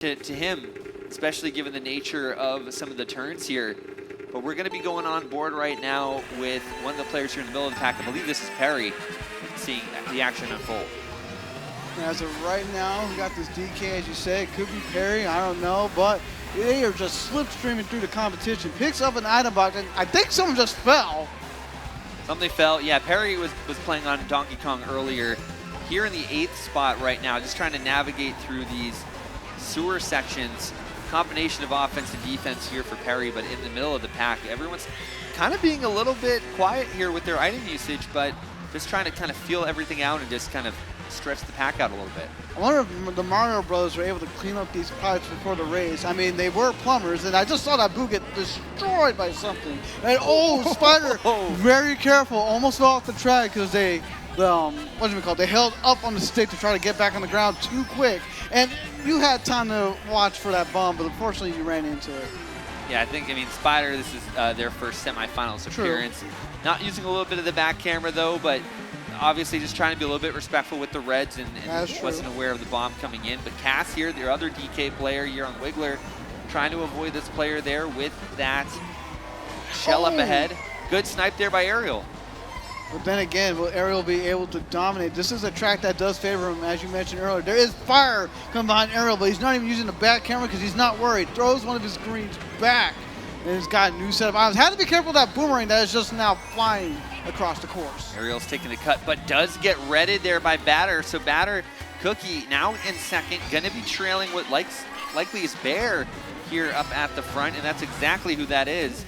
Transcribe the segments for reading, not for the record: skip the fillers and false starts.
to him, especially given the nature of some of the turns here. But we're going to be going on board right now with one of the players here in the middle of the pack. I believe this is Perry, seeing the action unfold. As of right now, we got this DK, as you said. It could be Perry, I don't know, but they are just slipstreaming through the competition. Picks up an item box, and I think someone just fell. Something fell. Yeah, Perry was playing on Donkey Kong earlier. Here in the 8th spot right now, just trying to navigate through these sewer sections. Combination of offense and defense here for Perry, but in the middle of the pack, everyone's kind of being a little bit quiet here with their item usage, but just trying to kind of feel everything out and just kind of stretch the pack out a little bit. I wonder if the Mario Brothers were able to clean up these pipes before the race. I mean, they were plumbers, and I just saw that boo get destroyed by something. And oh, Spider, very careful, almost fell off the track because they held up on the stick to try to get back on the ground too quick. And you had time to watch for that bomb, but unfortunately you ran into it. Yeah, I mean, Spider, this is their first semifinals appearance. Not using a little bit of the back camera, though, but obviously just trying to be a little bit respectful with the Reds and wasn't aware of the bomb coming in. But Cass here, their other DK player here on Wiggler, trying to avoid this player there with that shell up ahead. Good snipe there by Ariel. But then again, will Ariel be able to dominate? This is a track that does favor him, as you mentioned earlier. There is fire coming behind Ariel, but he's not even using the back camera because he's not worried. Throws one of his greens back, and he's got a new set of items. Had to be careful with that boomerang that is just now flying across the course. Ariel's taking the cut, but does get redded there by Batter. So Batter, Cookie now in second, going to be trailing what likely is Bear here up at the front, and that's exactly who that is.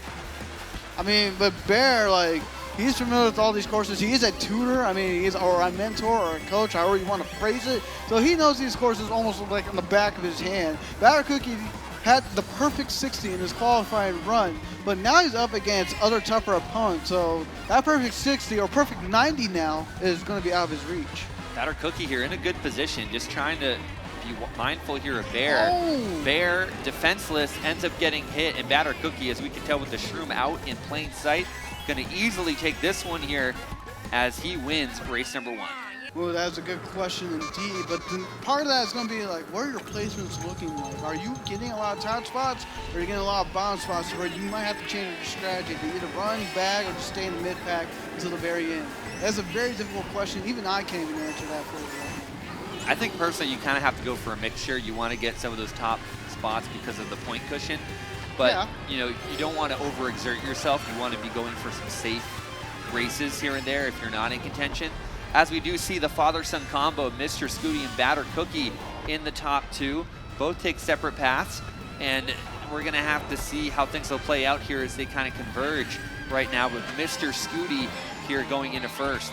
I mean, but Bear, like, he's familiar with all these courses. He is a tutor. I mean, he's or a mentor or a coach, however you want to phrase it. So he knows these courses almost like on the back of his hand. Batter Cookie had the perfect 60 in his qualifying run, but now he's up against other tougher opponents. So that perfect 60 or perfect 90 now is going to be out of his reach. Batter Cookie here in a good position, just trying to be mindful here of Bear. Bear, defenseless, ends up getting hit, and Batter Cookie, as we can tell with the shroom out in plain sight, going to easily take this one here as he wins race number 1. Well, that's a good question indeed, but part of that is going to be like, what are your placements looking like? Are you getting a lot of top spots, or are you getting a lot of bottom spots where you might have to change your strategy to either run, bag, or just stay in the mid-pack until the very end? That's a very difficult question. Even I can't even answer that for you. I think personally you kind of have to go for a mixture. You want to get some of those top spots because of the point cushion, but you know, you don't want to overexert yourself. You want to be going for some safe races here and there if you're not in contention. As we do see the father-son combo of Mr. Scooty and Batter Cookie in the top 2. Both take separate paths, and we're going to have to see how things will play out here as they kind of converge right now with Mr. Scooty here going into first.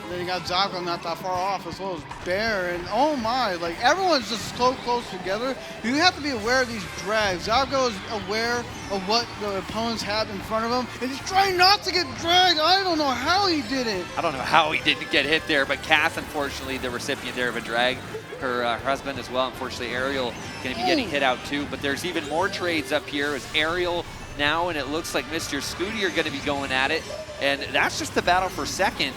And then you got Zocco not that far off, as well as Bear, and oh my, like everyone's just so close together. You have to be aware of these drags. Zocco is aware of what the opponents have in front of him, and he's trying not to get dragged. I don't know how he did it. I don't know how he didn't get hit there, but Cass, unfortunately, the recipient there of a drag. Her husband as well, unfortunately, Ariel going to be getting hit out too, but there's even more trades up here as Ariel now, and it looks like Mr. Scooty are going to be going at it, and that's just the battle for second.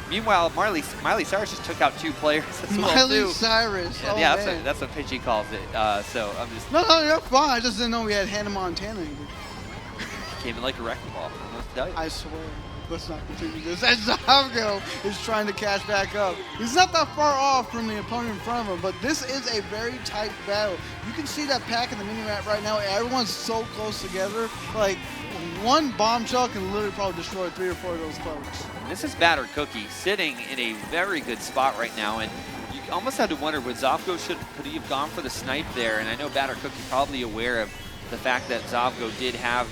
Meanwhile, Miley Cyrus just took out 2 players as well, Miley Cyrus. Yeah, oh, yeah, that's what Pidgey calls it. So I'm just. No, you're fine. I just didn't know we had Hannah Montana here. Came in like a wrecking ball. I swear. Let's not continue this. As Zocco is trying to catch back up. He's not that far off from the opponent in front of him, but this is a very tight battle. You can see that pack in the mini-map right now. Everyone's so close together. Like, one bombshell can literally probably destroy 3 or 4 of those folks. This is Batter Cookie sitting in a very good spot right now, and you almost had to wonder, could he have gone for the snipe there? And I know Batter Cookie probably aware of the fact that Zovgo did have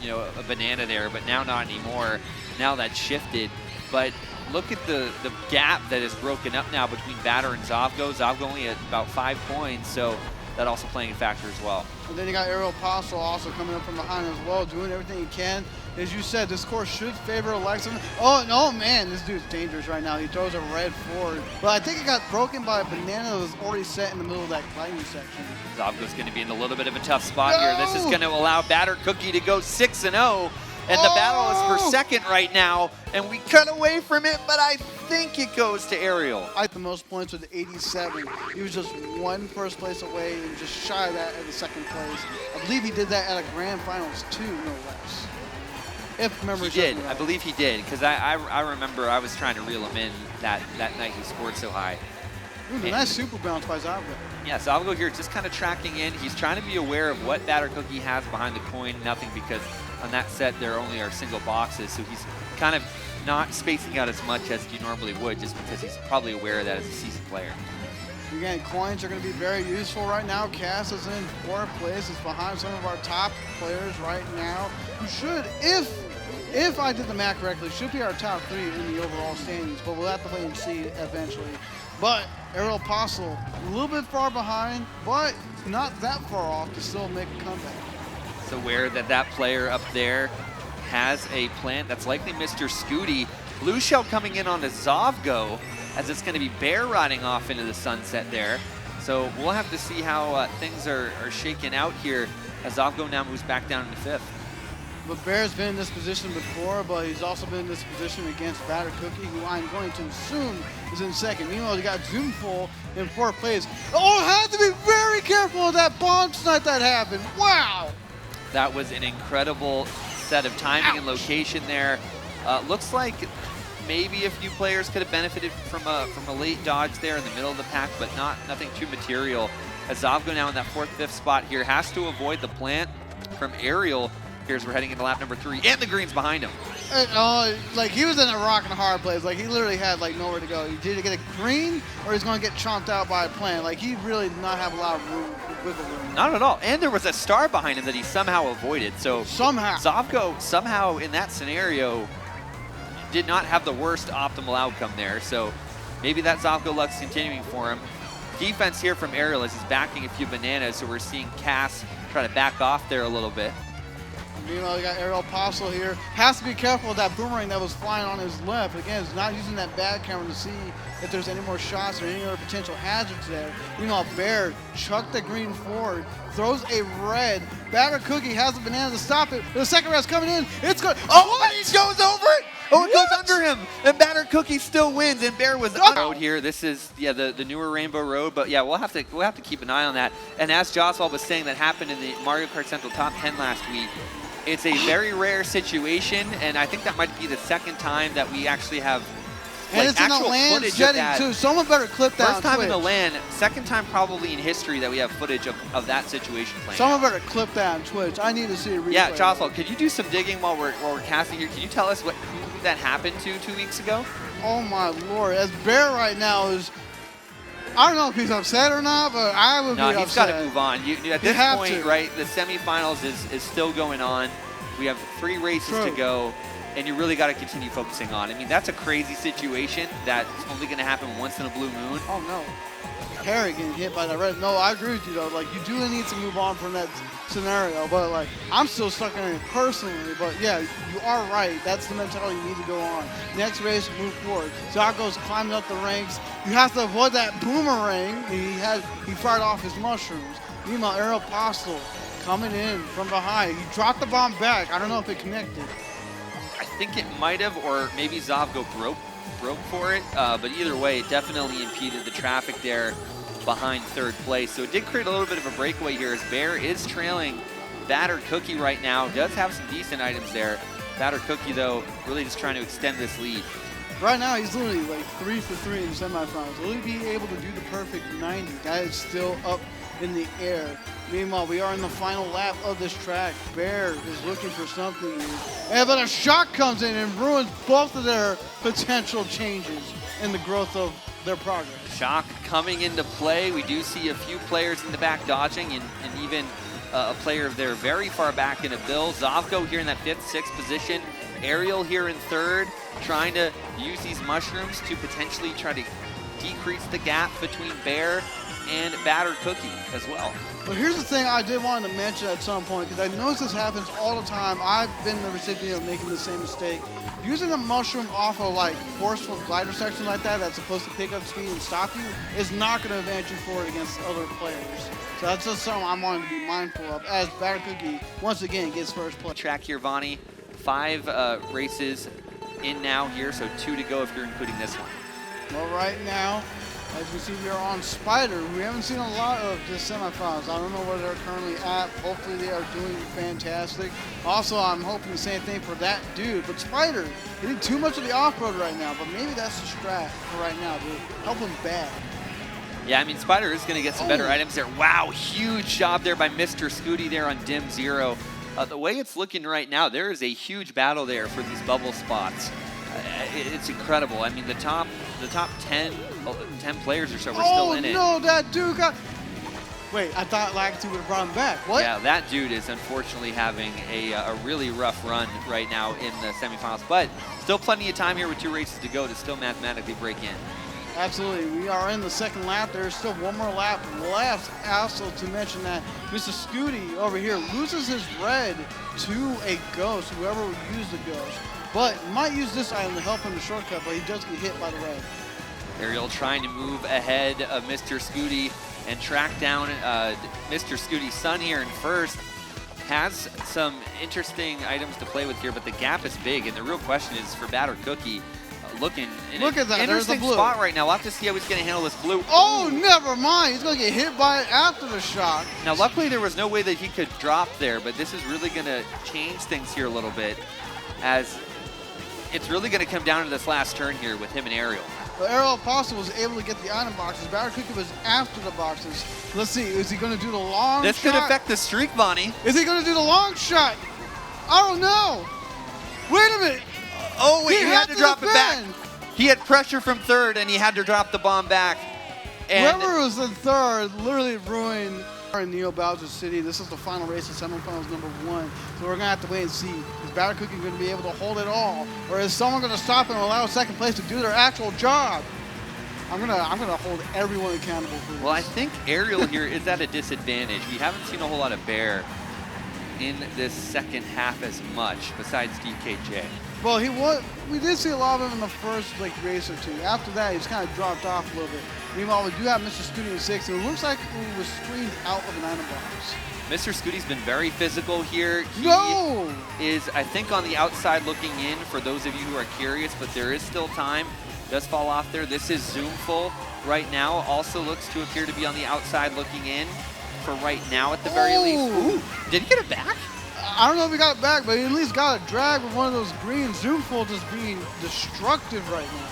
you know, a banana there, but now not anymore. Now that's shifted. But look at the gap that is broken up now between Batter and Zovgo. Zovgo only at about 5 points, so that also playing a factor as well. And then you got Ariel Apostle also coming up from behind as well, doing everything he can. As you said, this course should favor Alexa. Oh, no, man, this dude's dangerous right now. He throws a red forward. But I think it got broken by a banana that was already set in the middle of that climbing section. Zovgo's going to be in a little bit of a tough spot here. This is going to allow Batter Cookie to go 6-0. And the battle is for second right now. And we cut away from it, but I think it goes to Ariel. I had the most points with 87. He was just one first place away and just shy of that at the second place. I believe he did that at a grand finals too, no less. If memory He did. serves me I right. believe he did, because I remember I was trying to reel him in that night he scored so high. Ooh, the nice super bounce by Zabgo. Yeah, Zalgo here just kind of tracking in. He's trying to be aware of what Batter Cookie has behind the coin. Nothing, because on that set there only are single boxes, so he's kind of not spacing out as much as you normally would, just because he's probably aware of that as a seasoned player. Again, coins are going to be very useful right now. Cass is in fourth place. It's behind some of our top players right now, who should, if I did the math correctly, should be our top 3 in the overall standings, but we'll have to wait and see eventually. But Ariel Apostle, a little bit far behind, but not that far off to still make a comeback. It's aware that that player up there has a plant. That's likely Mr. Scooty. Blue Shell coming in on a Zovgo, as it's going to be Bear riding off into the sunset there. So we'll have to see how things are shaking out here as Zovgo now moves back down into 5th. But Bear's been in this position before, but he's also been in this position against Batter Cookie, who I'm going to assume is in 2nd. Meanwhile, you got Zoomful in 4th place. Oh, have to be very careful of that bomb snipe that happened. Wow! That was an incredible set of timing and location there. Looks like maybe a few players could have benefited from a late dodge there in the middle of the pack, but nothing too material. As Zovgo now in that 4th, 5th spot here has to avoid the plant from Ariel. Here's we're heading into lap number 3, and the green's behind him. Like he was in a rock and a hard place. Like he literally had like nowhere to go. He did get a green, or he's going to get chomped out by a plant. Like he really did not have a lot of room, wiggle room. Not at all. And there was a star behind him that he somehow avoided. So somehow Zovgo somehow in that scenario did not have the worst optimal outcome there. So maybe that Zovgo luck's continuing for him. Defense here from Ariel as he's backing a few bananas. So we're seeing Cass try to back off there a little bit. Meanwhile, you got Ariel Apostle here. Has to be careful with that boomerang that was flying on his left. Again, he's not using that bad camera to see if there's any more shots or any other potential hazards there. Meanwhile, Bear chucked the green forward, throws a red. Batter Cookie has a banana to stop it. The second red's coming in. It's good. Oh, and he goes over it. Oh, it goes under him. And Batter Cookie still wins, and Bear was on the road here. This is the newer Rainbow Road, but yeah, we'll have to keep an eye on that. And as Joswald was saying, that happened in the Mario Kart Central Top 10 last week. It's a very rare situation, and I think that might be the 2nd time that we actually have and it's actual in the LAN footage setting of that. too. Someone better clip that. First time on in the Twitch. LAN, 2nd time probably in history that we have footage of that situation playing. Someone better clip that on Twitch. I need to see a replay. Yeah, Joswald, could you do some digging while we're casting here? Can you tell us who that happened to 2 weeks ago? Oh my lord! As Bear right now is, I don't know if he's upset or not, but I would be upset. No, he's got to move on. At this point, to. right, the semifinals is still going on. We have 3 races to go, and you really got to continue focusing on. I mean, that's a crazy situation that's only going to happen once in a blue moon. Oh no, Harry getting hit by that red. No, I agree with you though. Like you do need to move on from that scenario, but like I'm still stuck in it personally. But yeah, you are right. That's the mentality you need to go on. Next race, move forward. Zarko's climbing up the ranks. You have to avoid that boomerang. He fired off his mushrooms. Meanwhile, Ariel Apostle coming in from behind. He dropped the bomb back. I don't know if it connected. I think it might have, or maybe Zovgo broke for it. But either way, it definitely impeded the traffic there behind 3rd place. So it did create a little bit of a breakaway here as Bear is trailing Batter Cookie right now. Does have some decent items there. Batter Cookie, though, really just trying to extend this lead. Right now, he's literally like 3 for 3 in the semifinals. Will he be able to do the perfect 90? That is still up in the air. Meanwhile, we are in the final lap of this track. Bear is looking for something here. And but a shot comes in and ruins both of their potential changes in the growth of their progress. Shock coming into play. We do see a few players in the back dodging, and even a player there very far back in a Bill. Zovgo here in that 5th, 6th position. Ariel here in 3rd, trying to use these mushrooms to potentially try to decrease the gap between Bear and Batter Cookie as well. But here's the thing I did want to mention at some point, because I notice this happens all the time. I've been the recipient of making the same mistake. Using a mushroom off of like forceful glider section like that that's supposed to pick up speed and stop you is not going to advance you forward against other players. So that's just something I'm wanting to be mindful of as Batter Cookie once again gets first place. Track here, Vonnie. 5 races in now here, so 2 to go if you're including this one. Well, right now, as we see, we are on Spider. We haven't seen a lot of this semifinals. I don't know where they're currently at. Hopefully, they are doing fantastic. Also, I'm hoping the same thing for that dude. But Spider, getting too much of the off-road right now. But maybe that's the strat for right now to help him bad. Yeah, I mean, Spider is going to get some better items there. Wow, huge job there by Mr. Scooty there on Dim Zero. The way it's looking right now, there is a huge battle there for these bubble spots. It's incredible. I mean, the top 10 players or so are still in it. Oh, no, that dude got... Wait, I thought Lakitu would have brought him back. What? Yeah, that dude is unfortunately having a really rough run right now in the semifinals. But still plenty of time here with 2 races to go to still mathematically break in. Absolutely. We are in the second lap. There's still one more lap left. Also to mention that Mr. Scooty over here loses his red to a ghost, whoever would use the ghost. But might use this item to help him to shortcut, but he does get hit by the red. Ariel trying to move ahead of Mr. Scooty and track down Mr. Scooty's son here in first. Has some interesting items to play with here, but the gap is big, and the real question is for Batter Cookie. Looking in Look at that. Interesting There's the blue spot right now. We'll have to see how he's going to handle this blue. Oh, never mind. He's going to get hit by it after the shot. Now, luckily, there was no way that he could drop there, but this is really going to change things here a little bit, as it's really going to come down to this last turn here with him and Ariel. But Ariel Apostle was able to get the item boxes. Batter Cookie was after the boxes. Let's see. Is he going to do the long shot? This could affect the streak, Bonnie. Is he going to do the long shot? I don't know. Wait a minute. Oh, wait, he had to drop it back. defend. He had pressure from third, and he had to drop the bomb back. And whoever was in third literally ruined in Neo Bowser City. This is the final race of semifinals #1. So we're going to have to wait and see. Is Batter Cookie going to be able to hold it all? Or is someone going to stop him and allow second place to do their actual job? I'm gonna hold everyone accountable for this. Well, I think Ariel here is at a disadvantage. We haven't seen a whole lot of Bear in this second half as much, besides DKJ. Well, we did see a lot of him in the first race or two. After that, he's kind of dropped off a little bit. Meanwhile, we do have Mr. Scooty in 6th, and it looks like he was screened out of an item box. Mr. Scooty's been very physical here. He No! is, I think, on the outside looking in for those of you who are curious, but there is still time. Does fall off there. This is Zoomful right now. Also looks to appear to be on the outside looking in for right now at the very least. Ooh, did he get it back? I don't know if he got it back, but he at least got a drag with one of those green Zoomful just being destructive right now.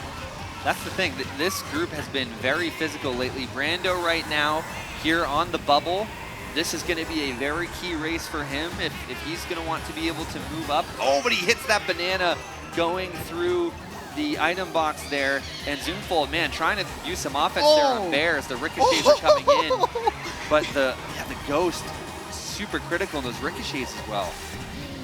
That's the thing. This group has been very physical lately. Brando right now here on the bubble. This is going to be a very key race for him if he's going to want to be able to move up. Oh, but he hits that banana going through the item box there. And Zoomful, man, trying to use some offense there on Bear as the ricochets are coming in. But the Ghost, super critical in those ricochets as well.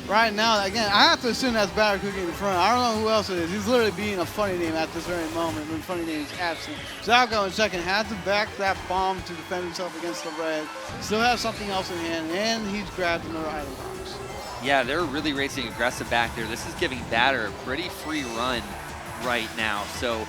Right now, again, I have to assume that's Batter Cookie in front. I don't know who else it is. He's literally being a funny name at this very moment when funny name is absent. Zalgo in second had to back that bomb to defend himself against the red. Still has something else in hand, and he's grabbed another item box. Yeah, they're really racing aggressive back there. This is giving Batter a pretty free run right now. So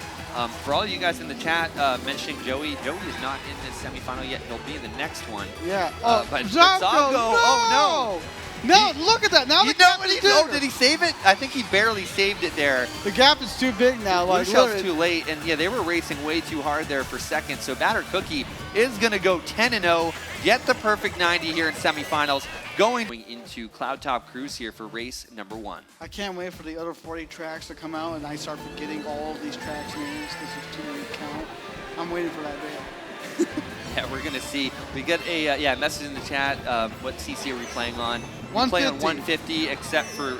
for all you guys in the chat mentioning Joey is not in this semifinal yet. He'll be in the next one. Yeah. But Zalgo, oh no! No, look at that. Now the gap is bigger. Oh, did he save it? I think he barely saved it there. The gap is too big now. Blue shell's too late, and yeah, they were racing way too hard there for second. So Batter Cookie is going to go 10-0, get the perfect 90 here in semifinals, going into Cloud Top Cruise here for race #1. I can't wait for the other 40 tracks to come out, and I start forgetting all of these tracks' names because there's too many to count. I'm waiting for that day. Yeah, we're going to see. We get a message in the chat. What CC are we playing on? 150. We play on 150, except for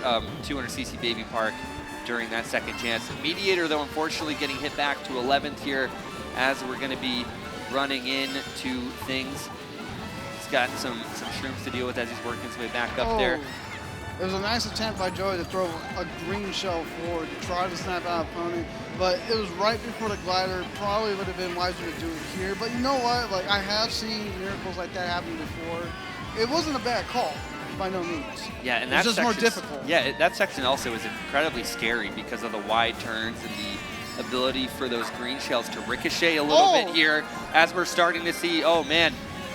200cc Baby Park during that second chance. Mediator, though, unfortunately getting hit back to 11th here as we're going to be running into things. He's got some shrooms to deal with as he's working his way back up there. It was a nice attempt by Joey to throw a green shell forward to try to snap out opponent, but it was right before the glider. Probably would have been wiser to do it here, but you know what? I have seen miracles like that happen before. It wasn't a bad call, by no means. Yeah, and that's just more difficult. Yeah, that section also is incredibly scary because of the wide turns and the ability for those green shells to ricochet a little bit here as we're starting to see, oh man,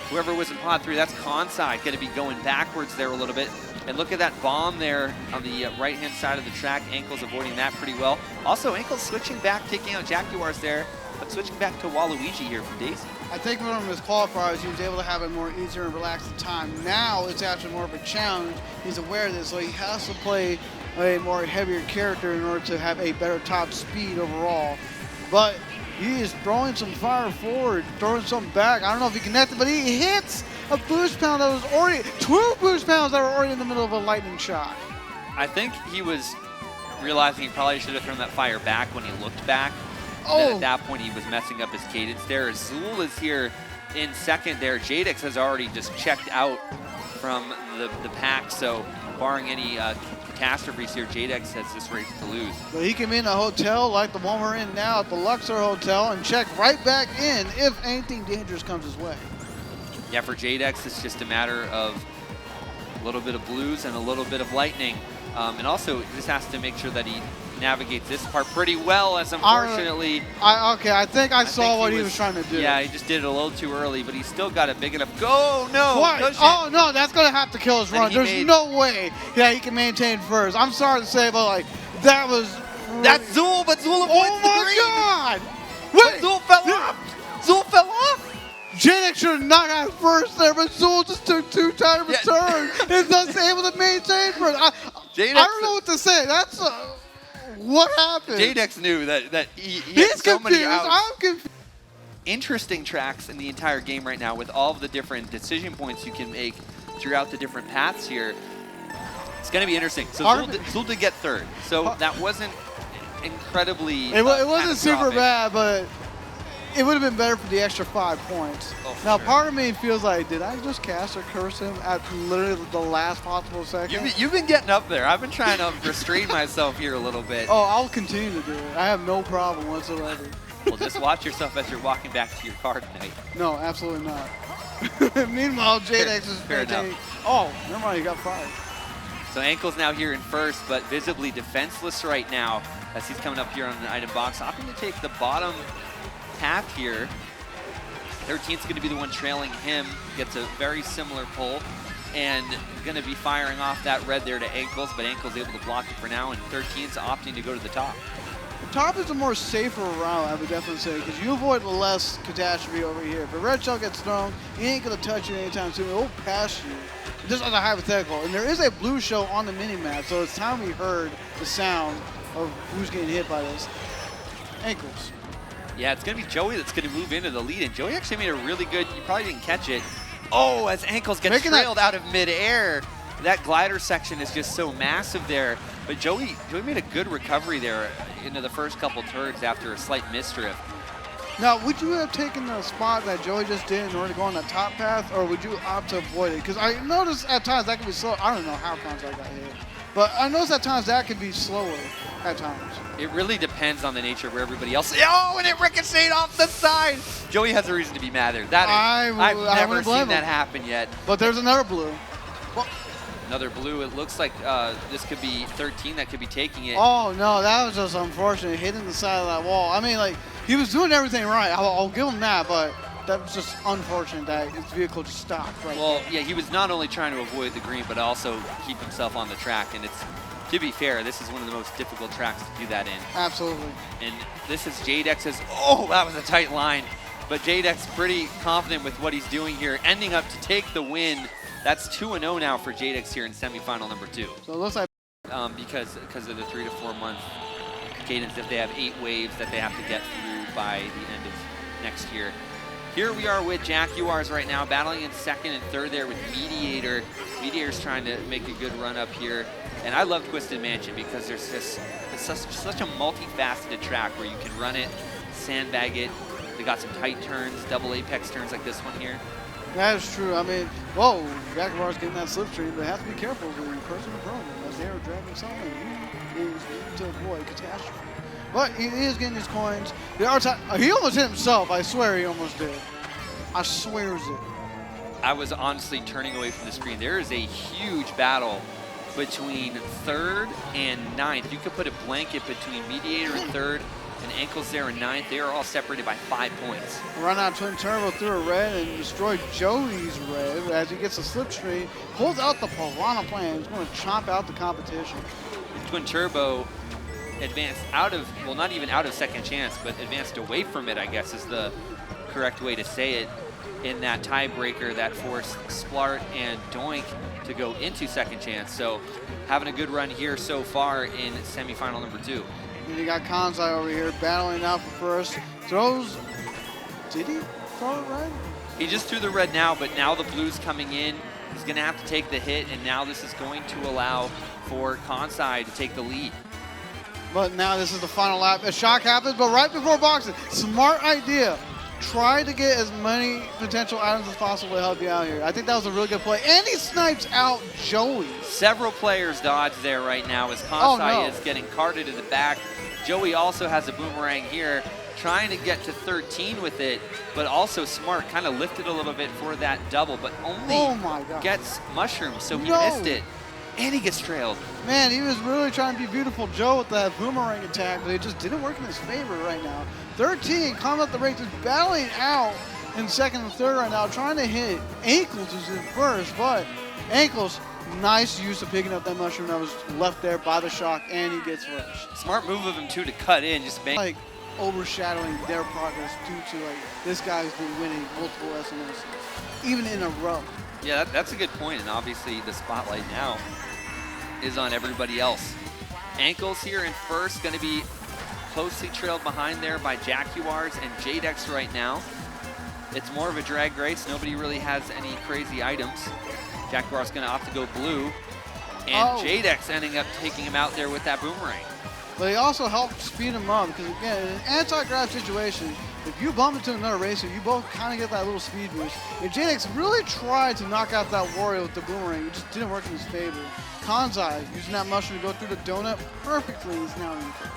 whoever was in pod 3, that's Kansai going to be going backwards there a little bit. And look at that bomb there on the right-hand side of the track. Ankles avoiding that pretty well. Also, Ankles switching back, taking out Jaguars there, but switching back to Waluigi here from Daisy. I think from his qualifiers, he was able to have a more easier and relaxed time. Now it's actually more of a challenge. He's aware of this, so he has to play a more heavier character in order to have a better top speed overall. But he is throwing some fire forward, throwing some back. I don't know if he connected, but he hits a boost pound that was already, 2 boost pounds that were already in the middle of a lightning shot. I think he was realizing he probably should have thrown that fire back when he looked back. Oh. Then at that point, he was messing up his cadence there. Zool is here in second there. Jadex has already just checked out from the pack, so barring any catastrophes here, Jadex has this race to lose. But he can be in a hotel like the one we're in now at the Luxor Hotel and check right back in if anything dangerous comes his way. Yeah, for Jadex, it's just a matter of a little bit of blues and a little bit of lightning. And also, just has to make sure that he navigates this part pretty well, as unfortunately... I think I saw what he was trying to do. Yeah, he just did it a little too early, but he's still got a big enough... Go! No! What? Oh, no, that's going to have to kill his run. There's no way he can maintain first. I'm sorry to say, but, like, that was... That's Zool, but Zool avoids the green! Oh, my God! Wait! Zool fell off! Zool fell off! Jadex should have not had first there, but Zool just took too tight of a turn and thus able to maintain first. I don't know what to say. That's... what happened? Jadex knew that he had so many outs. I'm confused. Interesting tracks in the entire game right now with all of the different decision points you can make throughout the different paths here. It's going to be interesting. So Zool did get third. So that wasn't incredibly It wasn't super bad, but it would have been better for the extra 5 points. Oh, now, sure. part of me feels like, did I just cast or curse him at literally the last possible second? You've been getting up there. I've been trying to restrain myself here a little bit. Oh, I'll continue to do it. I have no problem whatsoever. Well, just watch yourself as you're walking back to your car tonight. No, absolutely not. Meanwhile, Jadex is maintaining. Oh, never mind, he got fired. So Ankle's now here in first, but visibly defenseless right now as he's coming up here on the item box, opting to take the bottom path here. 13th's going to be the one trailing him, gets a very similar pull, and going to be firing off that red there to Ankles, but Ankles able to block it for now, and 13th's opting to go to the top. The top is a more safer route, I would definitely say, because you avoid less catastrophe over here. If a red shell gets thrown, he ain't going to touch you anytime soon. It will pass you. Just as a hypothetical. And there is a blue shell on the mini-map, so it's time we heard the sound of who's getting hit by this. Ankles. Yeah, it's going to be Joey that's going to move into the lead, and Joey actually made a really good, you probably didn't catch it. Oh, as Ankles gets trailed out of midair. That glider section is just so massive there. But Joey made a good recovery there into the first couple turns after a slight misdrift. Now, would you have taken the spot that Joey just did in order to go on the top path, or would you opt to avoid it? Because I noticed at times that can be slow. I don't know how times I got hit. But I noticed at times that can be slower at times. It really depends on the nature of where everybody else. Oh, and it ricocheted off the side. Joey has a reason to be mad there. I've never seen that happen yet. But there's another blue. Well, another blue. It looks like this could be 13 that could be taking it. Oh, no, that was just unfortunate. Hitting the side of that wall. I mean, like, he was doing everything right. I'll give him that, but that was just unfortunate that his vehicle just stopped right there. Yeah, he was not only trying to avoid the green, but also keep himself on the track. And it's, to be fair, this is one of the most difficult tracks to do that in. Absolutely. And this is Jadex's, oh, that was a tight line. But Jadex pretty confident with what he's doing here, ending up to take the win. That's 2-0 now for Jadex here in semifinal number 2. So it looks like because of the 3 to 4 month cadence, if they have 8 waves that they have to get through by the end of next year. Here we are with Jaguars right now, battling in second and third there with Mediator. Mediator's trying to make a good run up here. And I love Twisted Mansion because there's such a multifaceted track where you can run it, sandbag it. They got some tight turns, double apex turns like this one here. That is true. I mean, whoa, Jaguar's getting that slipstream, but have to be careful with your personal problem as they are dragging something. He is going to avoid catastrophe. But he is getting his coins. He almost hit himself. I swear he almost did. I swears it. I was honestly turning away from the screen. There is a huge battle between third and ninth. You could put a blanket between Mediator and third and Ankles there in 9th. They are all separated by 5 points. Run out Twin Turbo through a red and destroyed Joey's red as he gets a slipstream, pulls out the Piranha Plant. He's going to chomp out the competition. Twin Turbo advanced out of, well, not even out of second chance, but advanced away from it, I guess is the correct way to say it, in that tiebreaker that forced Splart and Doink to go into second chance. So having a good run here so far in semifinal number 2. And you got Kansai over here battling out for first. Throws, did he throw it red? He just threw the red now, but now the blue's coming in. He's going to have to take the hit, and now this is going to allow for Kansai to take the lead. But now this is the final lap. A shock happens, but right before boxing, smart idea. Try to get as many potential items as possible to help you out here. I think that was a really good play. And he snipes out Joey. Several players dodge there right now as Kansai is getting carted to the back. Joey also has a boomerang here, trying to get to 13 with it, but also Smart kind of lifted a little bit for that double, but only gets mushrooms, so he missed it. And he gets trailed. Man, he was really trying to be Beautiful Joe with that boomerang attack, but it just didn't work in his favor right now. 13, coming up the race, is battling out in second and third right now, trying to hit Ankles who's in first, but Ankles, nice use of picking up that mushroom that was left there by the shock, and he gets first. Smart move of him, too, to cut in. Just like overshadowing their progress due to, like, this guy's been winning multiple SNSs, even in a row. Yeah, that's a good point, and obviously the spotlight now is on everybody else. Ankles here in first, going to be closely trailed behind there by Jaguars and Jadex right now. It's more of a drag race. Nobody really has any crazy items. Jaguar's going to opt to go blue, and Jadex ending up taking him out there with that boomerang. But he also helped speed him up because, again, in an anti-grab situation, if you bump into another racer, you both kind of get that little speed boost. And Jadex really tried to knock out that Wario with the boomerang. It just didn't work in his favor. Kansai, using that mushroom to go through the donut perfectly, is now in first.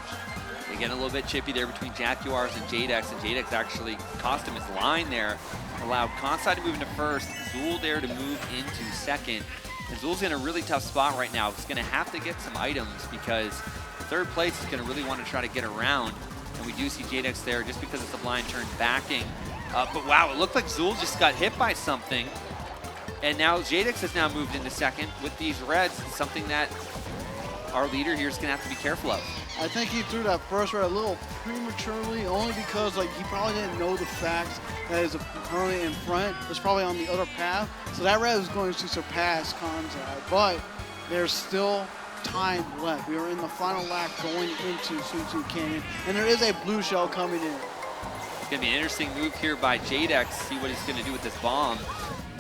Again, a little bit chippy there between Jaguars and Jadex actually cost him his line there. Allowed Kansai to move into first, Zool there to move into second. And Zool's in a really tough spot right now. He's going to have to get some items because third place is going to really want to try to get around. And we do see Jadex there just because it's a blind turn backing. But wow, it looked like Zool just got hit by something. And now Jadex has now moved into second with these reds, something that our leader here is going to have to be careful of. I think he threw that first red a little prematurely, only because like he probably didn't know the fact that his opponent in front was probably on the other path. So that red was going to surpass Kansai, but there's still time left. We are in the final lap going into Sweet Sweet Canyon, and there is a blue shell coming in. It's going to be an interesting move here by Jadex, see what he's going to do with this bomb.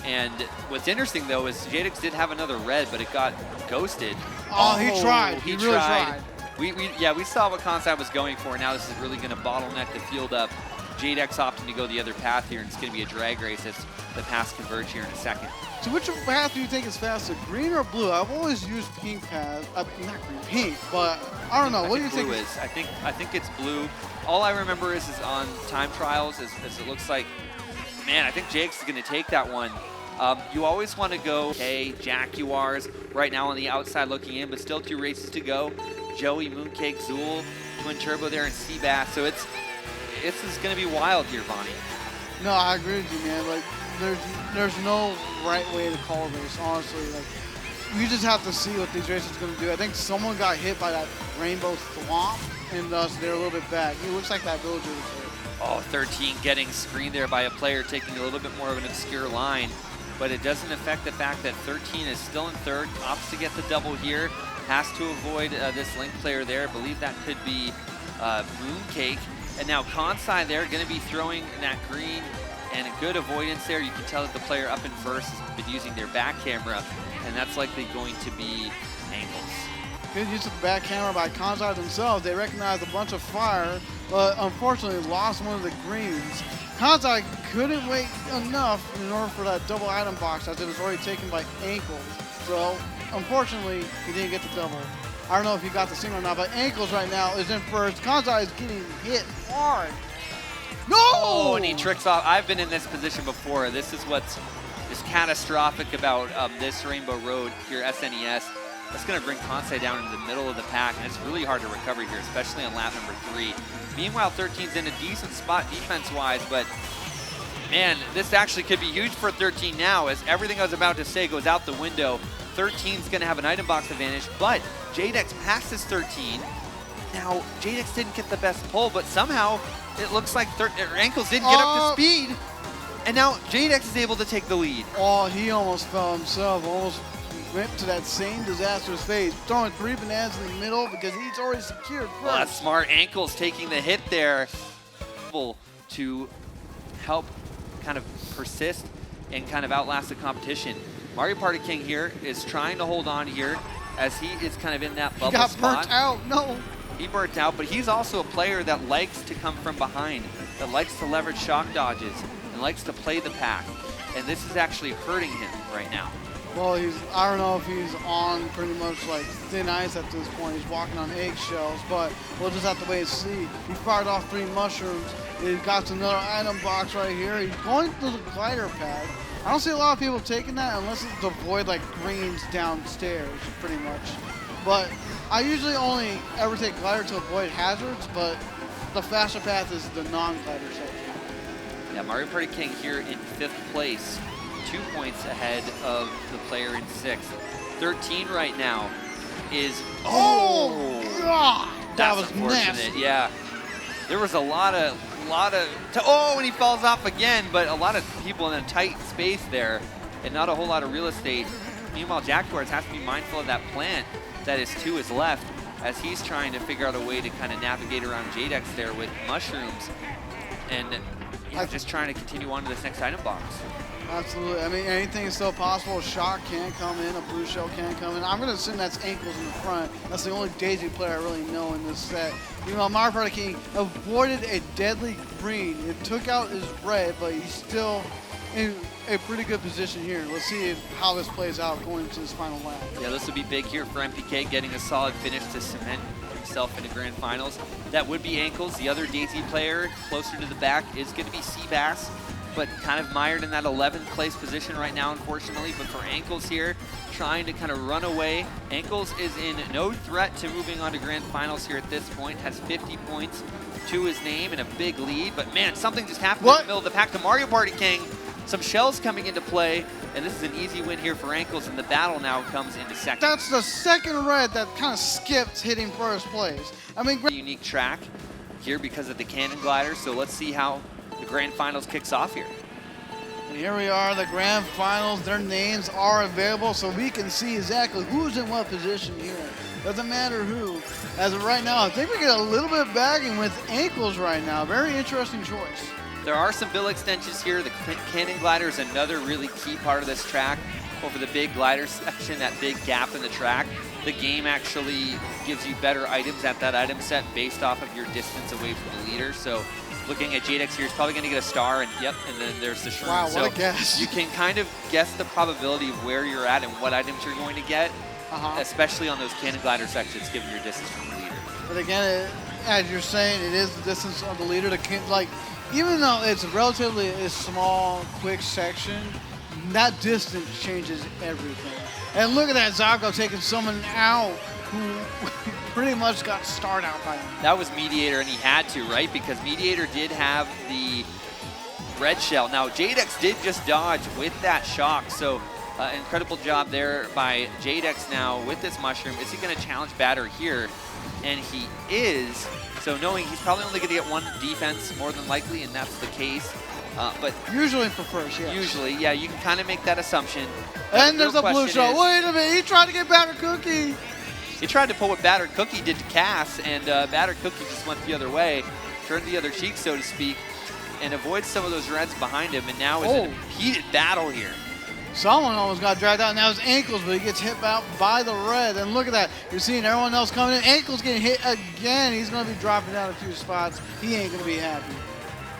And what's interesting, though, is Jadex did have another red, but it got ghosted. Oh, he tried. He really tried. We saw what Kansai was going for. Now this is really going to bottleneck the field up. Jadex opting to go the other path here, and it's going to be a drag race as the paths converge here in a second. So which path do you think is faster, green or blue? I've always used pink path. Not green, pink, but I don't know. What do you think? Blue is. I think it's blue. All I remember is on time trials, as it looks like, man, I think Jake's going to take that one. You always want to go, Jaguars right now on the outside looking in, but still 2 races to go. Joey, Mooncake, Zool, Twin Turbo there, and Seabass. So it's going to be wild here, Bonnie. No, I agree with you, man. Like, there's no right way to call this, honestly. Like, we just have to see what these races are going to do. I think someone got hit by that rainbow thwomp, and thus they're a little bit back. It looks like that villager was hit. Oh, 13 getting screened there by a player taking a little bit more of an obscure line, but it doesn't affect the fact that 13 is still in third, opts to get the double here, has to avoid this link player there. I believe that could be Mooncake. And now Kansai there going to be throwing that green, and a good avoidance there. You can tell that the player up in first has been using their back camera, and that's likely going to be Ankles. Good use of the back camera by Kansai themselves. They recognized a bunch of fire, but unfortunately lost one of the greens. Kansai couldn't wait enough in order for that double item box as it was already taken by Ankles. So unfortunately, he didn't get the double. I don't know if he got the single or not, but Ankles right now is in first. Kansai is getting hit hard. No! Oh, and he tricks off. I've been in this position before. This is what's catastrophic about this Rainbow Road here, SNES. That's going to bring Kansai down in the middle of the pack, and it's really hard to recover here, especially on lap number 3. Meanwhile, 13's in a decent spot defense-wise, but man, this actually could be huge for 13 now, as everything I was about to say goes out the window. 13's going to have an item box advantage, but Jadex passes 13. Now, Jadex didn't get the best pull, but somehow it looks like Ankles didn't get up to speed. And now Jadex is able to take the lead. Oh, he almost fell himself, almost went to that same disastrous phase, throwing 3 bananas in the middle because he's already secured first. Well, that's smart. Ankles taking the hit there to help kind of persist and kind of outlast the competition. Mario Party King here is trying to hold on here as he is kind of in that bubble spot. He got burnt out, no. He burnt out, but he's also a player that likes to come from behind, that likes to leverage shock dodges, and likes to play the pack. And this is actually hurting him right now. Well, I don't know if he's on pretty much like thin ice at this point. He's walking on eggshells, but we'll just have to wait and see. He fired off 3 mushrooms. He got another item box right here. He's going to the glider pad. I don't see a lot of people taking that unless it's to avoid like greens downstairs, pretty much. But I usually only ever take glider to avoid hazards, but the faster path is the non-glider section. Yeah, Mario Party King here in 5th place, 2 points ahead of the player in 6th. 13 right now is, oh God, that was unfortunate. Nasty. Yeah, there was a lot of, and he falls off again, but a lot of people in a tight space there and not a whole lot of real estate. Meanwhile, Jaguars has to be mindful of that plant that is to his left as he's trying to figure out a way to kind of navigate around Jadex there with mushrooms and just trying to continue on to this next item box. Absolutely. I mean, anything is still possible. A shock can come in, a blue shell can come in. I'm going to assume that's Ankles in the front. That's the only Daisy player I really know in this set. You know, Mario Party King avoided a deadly green. It took out his red, but he's still in a pretty good position here. Let's see how this plays out going into this final lap. Yeah, this would be big here for MPK, getting a solid finish to cement himself into grand finals. That would be Ankles. The other Daisy player closer to the back is going to be Seabass, but kind of mired in that 11th place position right now, unfortunately. But for Ankles here, trying to kind of run away. Ankles is in no threat to moving on to grand finals here at this point, has 50 points to his name and a big lead. But man, something just happened in the middle of the pack to Mario Party King. Some shells coming into play, and this is an easy win here for Ankles, and the battle now comes into 2nd. That's the 2nd red that kind of skipped hitting 1st place. I mean, unique track here because of the cannon glider, so let's see how the grand finals kicks off here. And here we are, the grand finals. Their names are available, so we can see exactly who's in what position here. Doesn't matter who. As of right now, I think we get a little bit of bagging with Ankles right now. Very interesting choice. There are some bill extensions here. The cannon glider is another really key part of this track. Over the big glider section, that big gap in the track, the game actually gives you better items at that item set based off of your distance away from the leader. So looking at Jadex here, he's probably going to get a star, and yep, and then there's the shroom. Wow, so what a guess. You can kind of guess the probability of where you're at and what items you're going to get, especially on those cannon glider sections, given your distance from the leader. But again, as you're saying, it is the distance of the leader to like. Even though it's relatively a small, quick section, that distance changes everything. And look at that, Zako taking someone out who pretty much got starred out by him. That was Mediator, and he had to, right? Because Mediator did have the red shell. Now, Jadex did just dodge with that shock, so incredible job there by Jadex now with this mushroom. Is he going to challenge Batter here? And he is. So knowing he's probably only going to get 1 defense more than likely, and that's the case. But usually for first, yes. Usually, yeah, you can kind of make that assumption. And there's a blue shell. Wait a minute, he tried to get Batter Cookie. He tried to pull what Batter Cookie did to Cass, and Batter Cookie just went the other way, turned the other cheek, so to speak, and avoids some of those reds behind him, and now is in a heated battle here. Someone almost got dragged out, and that was Ankles, but he gets hit out by the red. And look at that. You're seeing everyone else coming in. Ankles getting hit again. He's going to be dropping down a few spots. He ain't going to be happy.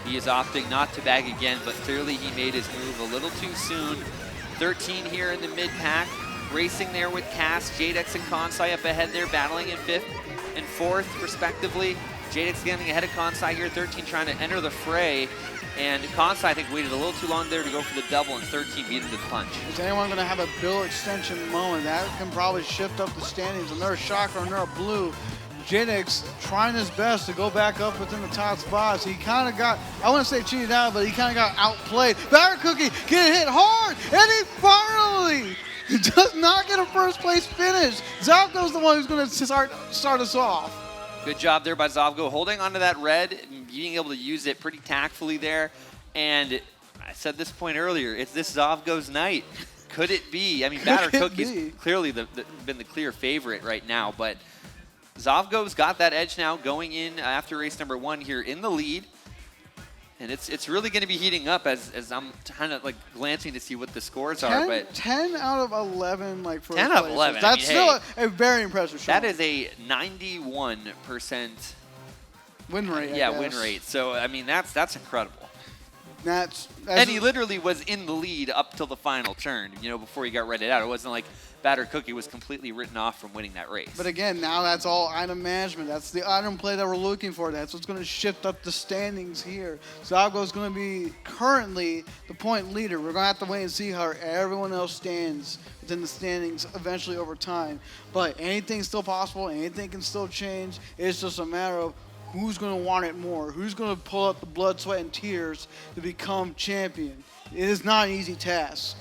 He is opting not to bag again, but clearly he made his move a little too soon. 13 here in the mid-pack, racing there with Cass, Jadex, and Kansai up ahead there, battling in 5th and 4th, respectively. Jadex getting ahead of Kansai here, 13 trying to enter the fray. And Consta, I think, waited a little too long there to go for the double, and 13 beat him to the punch. Is anyone going to have a bill extension moment? That can probably shift up the standings. And they're a shocker and they're a blue. J-Nix trying his best to go back up within the top spots. He kind of got, I wouldn't say cheated out, but he kind of got outplayed. Batter Cookie getting hit hard, and he finally does not get a first place finish. Zavgo's the one who's going to start us off. Good job there by Zavgo, holding onto that red and being able to use it pretty tactfully there. And I said this point earlier, it's this Zavgo's night. Could it be? I mean, Batter Cookie's clearly been the clear favorite right now, but Zavgo's got that edge now going in after race number 1 here in the lead. And it's really going to be heating up as I'm kind of like glancing to see what the scores are. But 10 out of 11, like for 10 out of 11. That's still a very impressive shot. That is a 91% win rate. Yeah, win rate. So I mean that's incredible. And he literally was in the lead up till the final turn, before he got redded out. It wasn't like Batter Cookie was completely written off from winning that race. But again, now that's all item management. That's the item play that we're looking for. That's what's going to shift up the standings here. Zavgo's going to be currently the point leader. We're going to have to wait and see how everyone else stands within the standings eventually over time. But anything's still possible. Anything can still change. It's just a matter of who's going to want it more? Who's going to pull up the blood, sweat, and tears to become champion? It is not an easy task.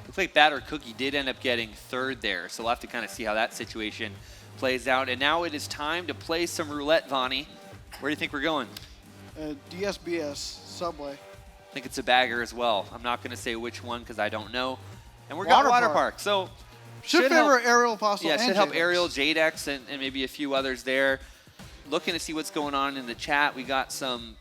Looks like Batter Cookie did end up getting 3rd there, so we'll have to kind of see how that situation plays out. And now it is time to play some roulette, Vonnie. Where do you think we're going? DSBS, Subway. I think it's a bagger as well. I'm not going to say which one because I don't know. And we're got Water Park, so should favor Ariel possible. Yeah, should help Ariel, Jadex, and maybe a few others there. Looking to see what's going on in the chat. We got some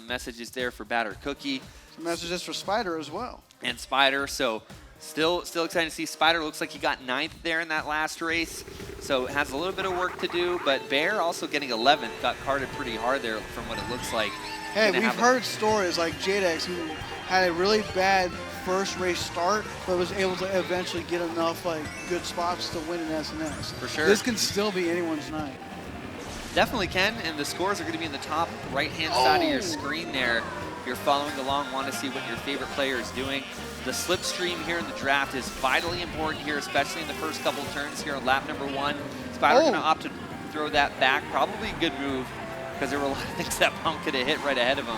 messages there for Batter Cookie. Some messages for Spider as well. And Spider, so still excited to see Spider. Looks like he got 9th there in that last race, so has a little bit of work to do. But Bear also getting 11th, got carded pretty hard there from what it looks like. Hey, we've heard stories like Jadex, who had a really bad first race start, but was able to eventually get enough good spots to win an SNS. For sure. This can still be anyone's night. Definitely can, and the scores are going to be in the top right-hand side of your screen there. If you're following along, want to see what your favorite player is doing. The slipstream here in the draft is vitally important here, especially in the first couple turns here on lap number 1. Spider going to opt to throw that back. Probably a good move because there were a lot of things that pump could have hit right ahead of him.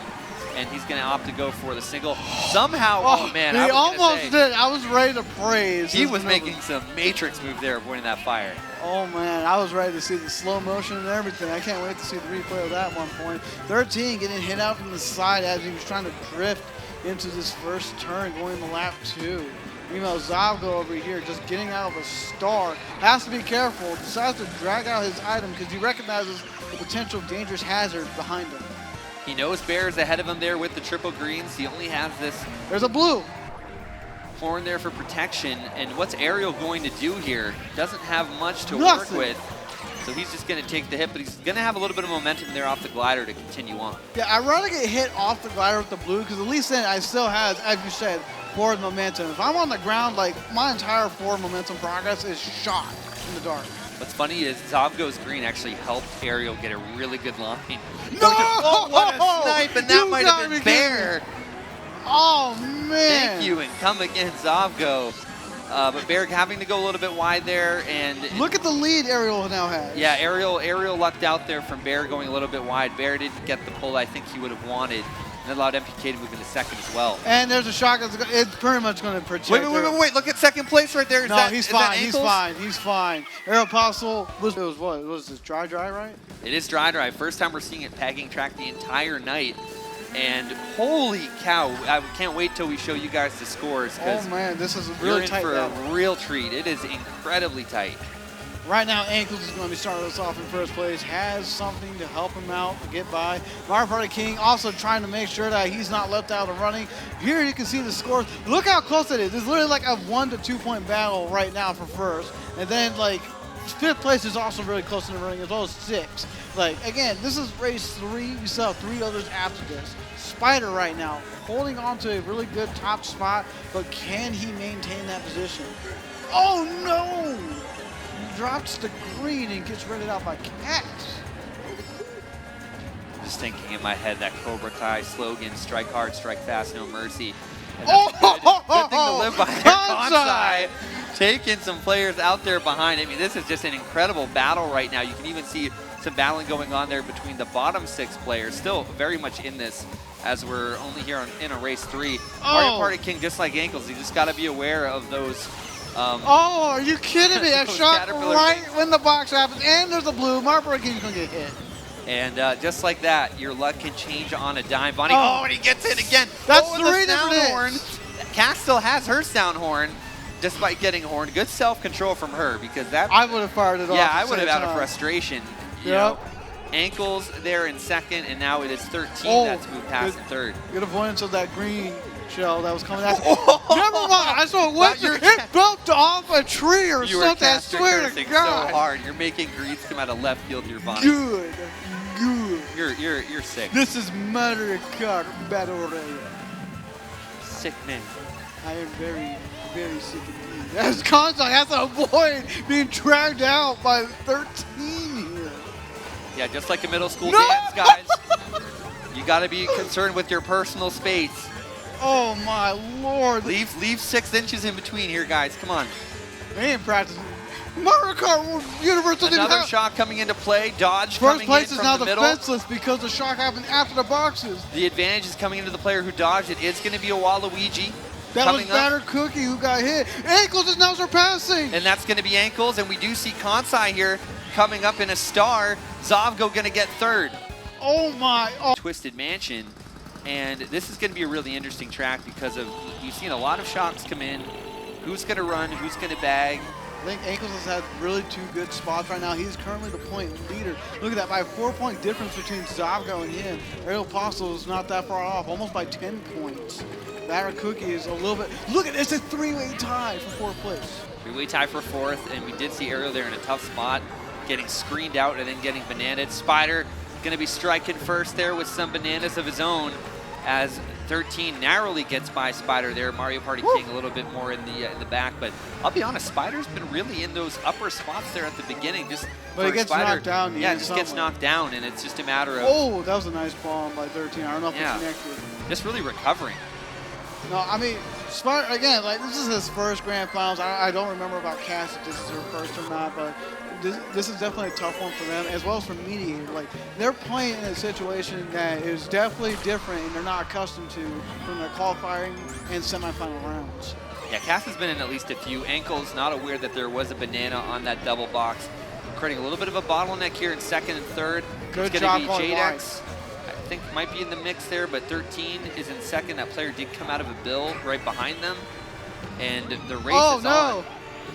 And he's going to opt to go for the single. Somehow, oh man, he almost did. I was ready to praise. He was making some matrix move there, avoiding that fire. Oh man, I was ready to see the slow motion and everything. I can't wait to see the replay of that one point. 13 getting hit out from the side as he was trying to drift into this first turn going to lap 2. Meanwhile, Zavgo over here just getting out of a star. Has to be careful. Decides to drag out his item because he recognizes the potential dangerous hazard behind him. He knows Bear's ahead of him there with the triple greens. He only has this. There's a blue. Horn there for protection. And what's Ariel going to do here? Doesn't have much to work with. So he's just going to take the hit, but he's going to have a little bit of momentum there off the glider to continue on. Yeah, I'd rather get hit off the glider with the blue because at least then I still have, as you said, forward momentum. If I'm on the ground, my entire forward momentum progress is shot in the dark. What's funny is Zavgo's green actually helped Ariel get a really good line. No! Oh, what a snipe, and that might have been Bear. Oh, man. Thank you, and come again, Zavgo. But Bear having to go a little bit wide there. And look at the lead Ariel now has. Yeah, Ariel lucked out there from Bear going a little bit wide. Bear didn't get the pull I think he would have wanted. And allowed MPK to move into second as well. And there's a shot that's it's pretty much going to protect. Wait! Look at second place right there. He's fine. Aero Apostle was what? Was this dry, right? It is dry. First time we're seeing it pegging track the entire night. And holy cow, I can't wait till we show you guys the scores. Oh man, this is really tight. You're in for a real treat. It is incredibly tight. Right now, Ankles is going to be starting us off in first place. Has something to help him out to get by. Mario Party King also trying to make sure that he's not left out of the running. Here you can see the scores. Look how close it is. It's literally like a 1 to 2 point battle right now for first. And then fifth place is also really close in the running as well as 6. Again, this is race 3. We still have 3 others after this. Spider right now holding on to a really good top spot, but can he maintain that position? Oh no! Drops the green and gets rented out by Cats. just thinking in my head that Cobra Kai slogan, strike hard, strike fast, no mercy. And Oh, good thing to live by there. Kansai! Kansai taking some players out there behind. I mean, this is just an incredible battle right now. You can even see some battling going on there between the bottom 6 players. Still very much in this as we're only here in a race 3. Mario Party King, just like Ankles, you just got to be aware of those. Oh, are you kidding me? A shot right things. when the box happens, and there's a blue. Mario Party King's going to get hit. And just like that, your luck can change on a dime. Bonnie, Oh. and he gets it again. That's oh, 3 the sound different horn. hits. Cass still has her sound horn, despite getting horned. Good self-control from her, because that. I would have fired it off. Yeah, I would have out of frustration. You Yep. know, Ankles there in second, and now it is 13 that's moved past in third. Good avoidance of that green shell that was coming at you. Never mind. I saw it went. You're It bumped off a tree or You were something. I caster swear to cursing God. so hard. You're making greens come out of left field. You're Bonnie. Good. Good. You're sick. This is Mario Kart Battle Royale. Sick man. I am very, very sick indeed. As Kansai has to avoid being dragged out by 13 here. Yeah, just like a middle school No! dance, guys. You got to be concerned with your personal space. Oh my Lord. Leave 6 inches in between here, guys. Come on. They ain't practicing. Mario Kart Universe doesn't even Another have. shot coming into play. Dodge First coming place in is from now the middle. defenseless because the shock happened after the boxes. The advantage is coming into the player who dodged. It is going to be a Waluigi. That was coming up. Batter Cookie who got hit. Ankles is now surpassing. And that's going to be Ankles. And we do see Kansai here coming up in a star. Zovgo going to get third. Oh my. Oh. Twisted Mansion. And this is going to be a really interesting track because of you've seen a lot of shocks come in. Who's going to run? Who's going to bag? I think Ankles has had really 2 good spots right now. He's currently the point leader. Look at that, by a 4-point difference between Zovgo and him. Ariel Postle is not that far off, almost by 10 points. Batter Cookie is a little bit. Look at this, it's a 3-way tie for 4th place. 3-way tie for 4th, and we did see Ariel there in a tough spot, getting screened out and then getting bananaed. Spider going to be striking first there with some bananas of his own, as 13 narrowly gets by Spider there. Mario Party King a little bit more in the back, but I'll be honest, Spider's been really in those upper spots there at the beginning. But he gets knocked down. Yeah, just gets knocked down, and it's just a matter of. Oh, that was a nice bomb by 13. I don't know if it connected. Just really recovering. No, I mean, Spider, again, like, this is his first Grand Finals. I don't remember about Cass if this is her first or not, but this is definitely a tough one for them, as well as for Mediator. Like, they're playing in a situation that is definitely different and they're not accustomed to from their qualifying and semifinal rounds. Yeah, Cass has been in at least a few. Ankles not aware that there was a banana on that double box, creating a little bit of a bottleneck here in second and third. Good it's job going to be going Jadex. I think might be in the mix there, but 13 is in second. That player did come out of a bill right behind them, and the race is on.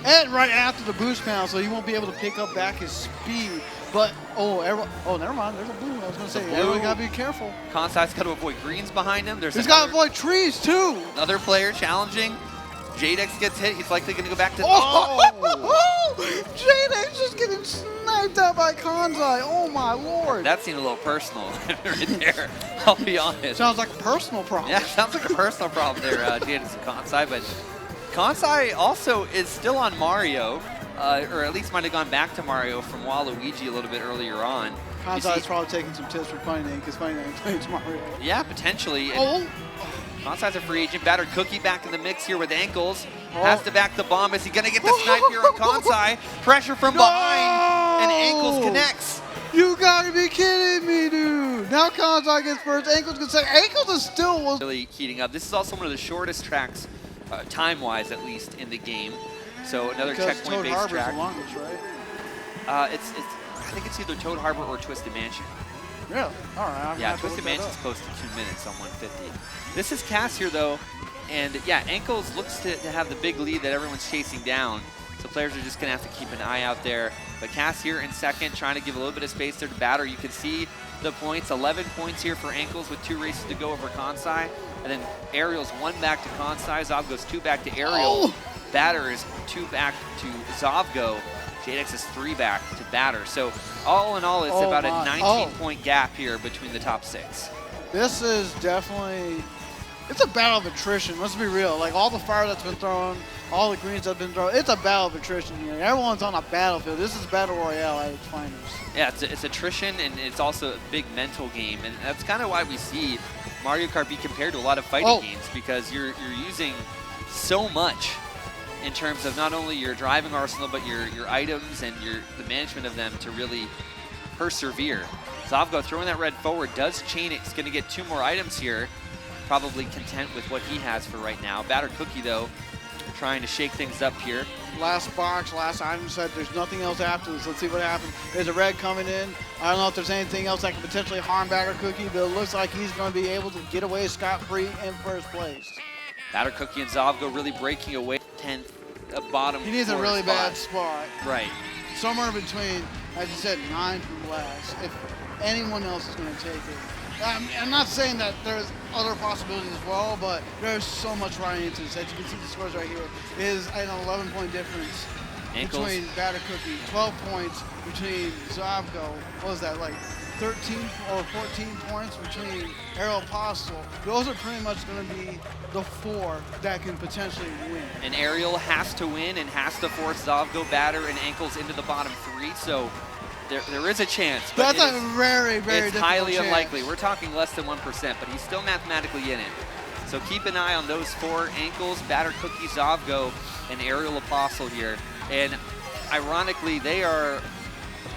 And right after the boost panel, so he won't be able to pick up back his speed. But, never mind. There's a blue. I was going to say, everyone got to be careful. Kansai's got to avoid greens behind him. He's got to avoid trees, too. Another player challenging. Jadex gets hit. He's likely going to go back to... Jadex just getting sniped out by Kansai. Oh, my Lord. That seemed a little personal right there. I'll be honest. Sounds like a personal problem. Yeah, sounds like a personal problem there, Jadex and Kansai. But Kansai also is still on Mario, or at least might have gone back to Mario from Waluigi a little bit earlier on. Kansai's probably taking some tips from Funny Name because Funny Name plays Mario. Yeah, potentially. Kansai's a free agent. Battered Cookie back in the mix here with Ankles. Has to back the bomb. Is he going to get the snipe here on Kansai? Pressure from behind, and Ankles connects. You gotta be kidding me, dude. Now Kansai gets first. Ankles gets second. Ankles is still really heating up. This is also one of the shortest tracks, time-wise at least, in the game. So another checkpoint-based track. The longest, right? I think it's either Toad Harbor or Twisted Mansion. Really? All right. Yeah, Twisted Mansion's close to 2 minutes on 150. This is Cass here, though, and yeah, Ankles looks to have the big lead that everyone's chasing down. So players are just going to have to keep an eye out there. But Cass here in second, trying to give a little bit of space there to Batter. You can see the points, 11 points here for Ankles with 2 races to go over Kansai. And then Ariel's 1 back to Kansai. Zov goes 2 back to Ariel. Batter is 2 back to Zovgo. Jadex is 3 back to Batter. So all in all, it's about a 19-point gap here between the top 6. This is definitely it's a battle of attrition. Let's be real. Like all the fire that's been thrown, all the greens that have been thrown, it's a battle of attrition here. Everyone's on a battlefield. This is battle royale at its finest. Yeah, it's attrition, and it's also a big mental game, and that's kind of why we see Mario Kart be compared to a lot of fighting games, because you're using so much in terms of not only your driving arsenal, but your items and the management of them to really persevere. Zavgo throwing that red forward does chain it. He's going to get 2 more items here. Probably content with what he has for right now. Batter Cookie, though, trying to shake things up here. Last box, last item set. There's nothing else after this. Let's see what happens. There's a red coming in. I don't know if there's anything else that can potentially harm Batter Cookie, but it looks like he's going to be able to get away scot-free in first place. Batter Cookie and Zavgo really breaking away 10th, bottom. He needs a really bad spot. Right. Somewhere between, as you said, 9 from last. If anyone else is going to take it. I'm not saying that there's other possibilities as well, but there's so much riding into this. As you can see the scores right here, it is an 11-point difference between Batter Cookie, 12 points between Zavgo. What was that, like 13 or 14 points between Aerial Apostle? Those are pretty much going to be the 4 that can potentially win. And Aerial has to win and has to force Zavgo, Batter, and Ankles into the bottom 3, so there is a chance. But that's a very, very it's difficult highly chance. unlikely. We're talking less than 1%, but he's still mathematically in it. So keep an eye on those 4: Ankles, Batter Cookie, Zavgo, and Aerial Apostle here. And ironically, they are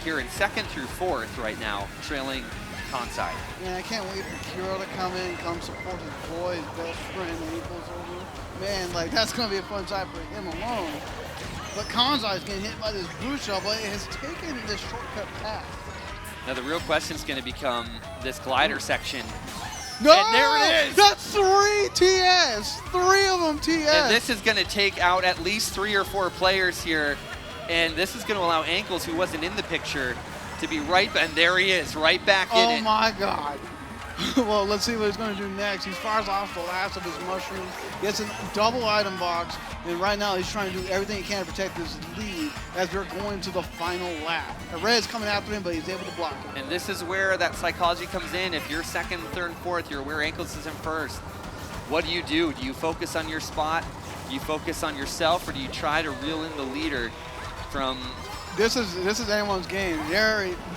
here in 2nd through 4th right now, trailing Kansai. Man, I can't wait for Kiro to come in and come support his boy, his best friend, Ankles over. Man, like that's going to be a fun time for him alone. But Kansai is getting hit by this boost shot, but it has taken this shortcut path. Now the real question is going to become this glider section. No! And there it is! That's 3 TS! 3 of them TS! And this is going to take out at least 3 or 4 players here. And this is going to allow Ankles, who wasn't in the picture, to be right, and there he is, right back in it. Oh my God. Well, let's see what he's going to do next. He fires off the last of his mushrooms, gets a double item box, and right now he's trying to do everything he can to protect his lead as they're going to the final lap. Red's coming after him, but he's able to block it. And this is where that psychology comes in. If you're 2nd, 3rd, and 4th, you're where Ankles is in 1st. What do? Do you focus on your spot? Do you focus on yourself, or do you try to reel in the leader from... This is anyone's game.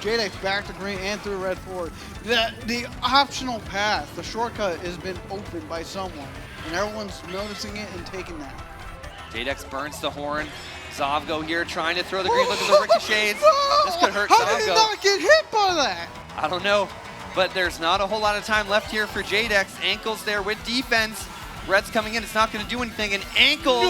Jadex back to green and through red forward. The optional path, the shortcut, has been opened by someone, and everyone's noticing it and taking that. Jadex burns the horn. Zavgo here trying to throw the green. Look at the ricochets. No! This could hurt How Zavgo. did he not get hit by that? I don't know, but there's not a whole lot of time left here for Jadex. Ankles there with defense. Red's coming in. It's not going to do anything, and Ankles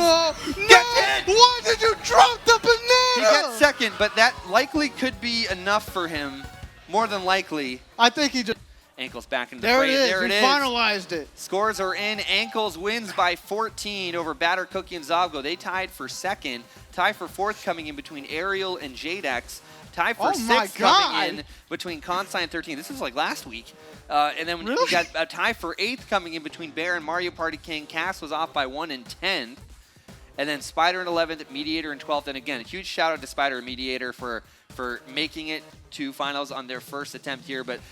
gets hit. Why did you drop the banana? He gets 2nd, but that likely could be enough for him. More than likely. I think he just... Ankles back into the There fray. it is. There it He is. finalized it. Scores are in. Ankles wins by 14 over Batter Cookie and Zavgo. They tied for 2nd. Tie for 4th coming in between Aerial and Jadex. Tie for 6th coming in between Kansai and 13. This is like last week. And then we got a tie for 8th coming in between Bear and Mario Party King. Cass was off by 1 and 10th. And then Spider in 11th, Mediator in 12th. And again, a huge shout out to Spider and Mediator for making it to finals on their first attempt here. But you